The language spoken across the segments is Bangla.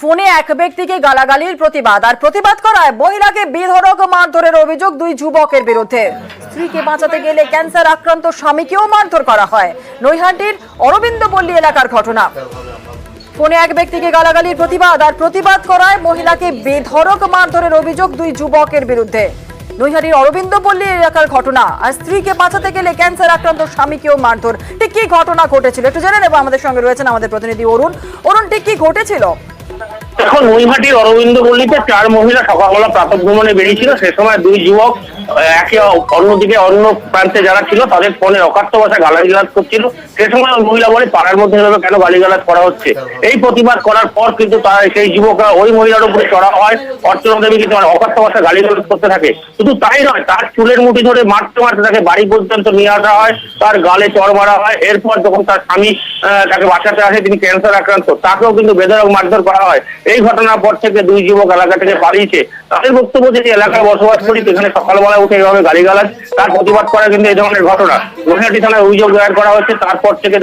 ফোনে এক ব্যক্তিকে গালাগালির প্রতিবাদ আর প্রতিবাদ করায় মহিলাকে বেধড়ক মারধরের অভিযোগ দুই যুবকের বিরুদ্ধে। স্ত্রীকে বাঁচাতে গেলে ক্যান্সার আক্রান্ত স্বামীকেও মারধর করা হয়। নৈহাটির অরবিন্দপল্লী এলাকার ঘটনা। ফোনে এক ব্যক্তিকে গালাগালির প্রতিবাদ আর প্রতিবাদ করায় মহিলাকে বেধড়ক মারধরের অভিযোগ দুই যুবকের বিরুদ্ধে। নৈহাটির অরবিন্দপল্লী এলাকার ঘটনা। আর স্ত্রীকে বাঁচাতে গেলে ক্যান্সার আক্রান্ত স্বামীকেও মারধর। ঠিক কি ঘটনা ঘটেছিল একটু জেনে নেব। আমাদের সঙ্গে রয়েছেন আমাদের প্রতিনিধি অরুণ। অরুণ, ঠিক কি ঘটেছিল? এখন নৈহাটির অরবিন্দপল্লীতে চার মহিলা সকালবেলা প্রাতঃভ্রমণে বেরিয়েছিল। সে সময় দুই যুবক একে অন্যদিকে অন্য প্রান্তে যারা ছিল তাদের ফোনে অকাট্য ভাষায় গালাগালাজ করছিল। সে সময় ওই মহিলা বলে, পাড়ার মধ্যে এভাবে কেন গালিগালাজ করা হচ্ছে? এই প্রতিবাদ করার পর কিন্তু তারা সেই যুবকরা ওই মহিলার উপরে চড়া হয়। অর্চনা দেবী কিন্তু অকাট্য ভাষায় গালিগালাজ করতে থাকে। শুধু তাই নয়, তার চুলের মুঠি ধরে মারতে মারতে তাকে বাড়ি পর্যন্ত নিয়ে আসা হয়, তার গালে চড় মারা হয়। এরপর যখন তার স্বামী তাকে বাঁচাতে আসে, তিনি ক্যান্সার আক্রান্ত, তাকেও কিন্তু বেধড়ক মারধর করা হয়। এই ঘটনার পর থেকে দুই যুবক এলাকা থেকে পালিয়েছে। তাদের বক্তব্য যে এলাকায় বসবাস করি, সেখানে সকালবেলা উঠে এভাবে গালিগালাজ, তার প্রতিবাদ করা কিন্তু এই ধরনের ঘটনা। নৈহাটি থানায় অভিযোগ দায়ের করা হয়েছে। তারপর থেকে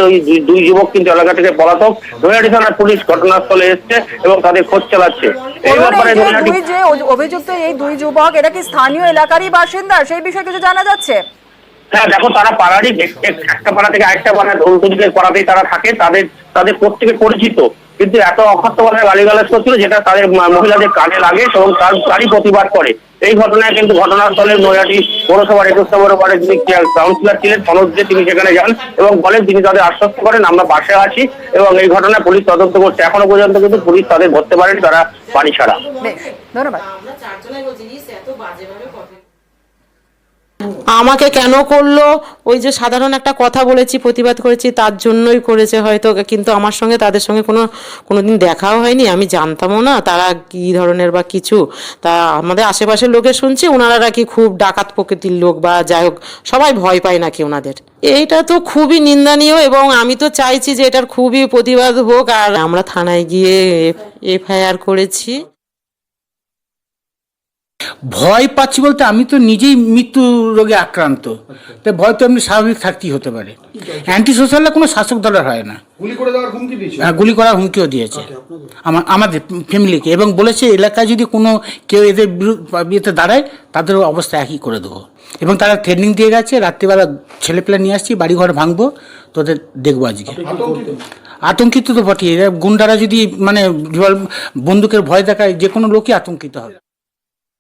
দুই যুবক কিন্তু এলাকা থেকে পলাতক। নৈহাটি থানার পুলিশ ঘটনাস্থলে এসছে এবং তাদের খোঁজ চালাচ্ছে। এই ব্যাপারে যে অভিযুক্ত এই দুই যুবক, এটা কি স্থানীয় এলাকারই বাসিন্দা? সেই বিষয়ে কিছু জানা যাচ্ছে? হ্যাঁ, দেখো, তারা পাড়ারই, একটা পাড়া থেকে আরেকটা পাড়া, ধনতুলিকের পাড়াতেই তারা থাকে। তাদের প্রত্যেকে পরিচিত, কিন্তু এত অকথ্য ভাষায় গালিগালাজ করছিল যেটা তাদের মহিলাদের কানে লাগে এবং তারই প্রতিবাদ করে। এই ঘটনায় কিন্তু ঘটনাস্থলে নৈহাটি পৌরসভার 21 নম্বর ওয়ার্ডের যিনি কাউন্সিলর ছিলেন সনদ দিয়ে তিনি সেখানে যান এবং বলেন, তিনি তাদের আশ্বস্ত করেন, আমরা পাশে আছি এবং এই ঘটনায় পুলিশ তদন্ত করছে। এখনো পর্যন্ত কিন্তু পুলিশ তাদের ধরতে পারেনি, তারা বাড়ি ছাড়া। ধন্যবাদ। আমাকে কেন করলো, ওই যে সাধারণ একটা কথা বলেছি, প্রতিবাদ করেছি, তার জন্যই করেছে হয়তো। কিন্তু আমার সঙ্গে তাদের সঙ্গে কোনোদিন দেখাও হয়নি, আমি জানতামও না তারা কী ধরনের বা কিছু। তা আমাদের আশেপাশের লোকের শুনছি ওনারা নাকি খুব ডাকাত প্রকৃতির লোক, বা যাই হোক, সবাই ভয় পায় নাকি ওনাদের। এইটা তো খুবই নিন্দনীয় এবং আমি তো চাইছি যে এটার খুবই প্রতিবাদ হোক। আর আমরা থানায় গিয়ে এফআইআর করেছি। ভয় পাচ্ছি বলতে, আমি তো নিজেই মৃত্যু রোগে আক্রান্ত, তাই ভয় তো এমনি স্বাভাবিক থাকতেই হতে পারে। অ্যান্টি সোশ্যালরা কোনো শাসক দলের হয় না। গুলি করে দেওয়ার হুমকি দিয়েছে? হ্যাঁ, গুলি করার হুমকিও দিয়েছে আমাদের ফ্যামিলিকে, এবং বলেছে এলাকায় যদি কোনো কেউ এদের বিরুদ্ধে দাঁড়ায় তাদের অবস্থা একই করে দেবো। এবং তারা ট্রেনিং দিয়ে গেছে, রাত্রিবেলা ছেলেপেলে নিয়ে আসছি, বাড়িঘর ভাঙবো, তোদের দেখবো আজকে। আতঙ্কিত তো বটেই, গুন্ডারা যদি বন্দুকের ভয় দেখায়, যে কোনো লোকই আতঙ্কিত হবে।